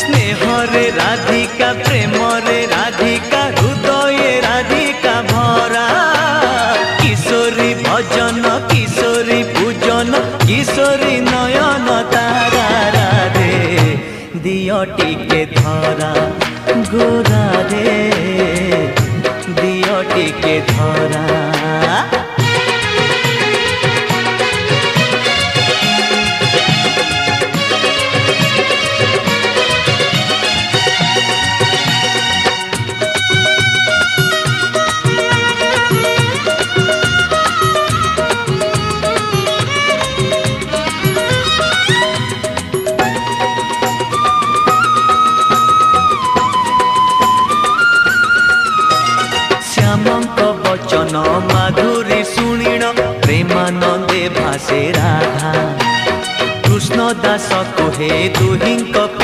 स्नेहरे राधिका प्रेमरे राधिका हृदये राधिका भरा किशोरी भजन किशोरी पूजन किशोरी नयन तारा राधे दियो टिके धरा गोरा रे दियो टिके धरा। वचन माधुरी शुणिण प्रेमानंदे भासे राधा कृष्ण दास कहे दुहिंक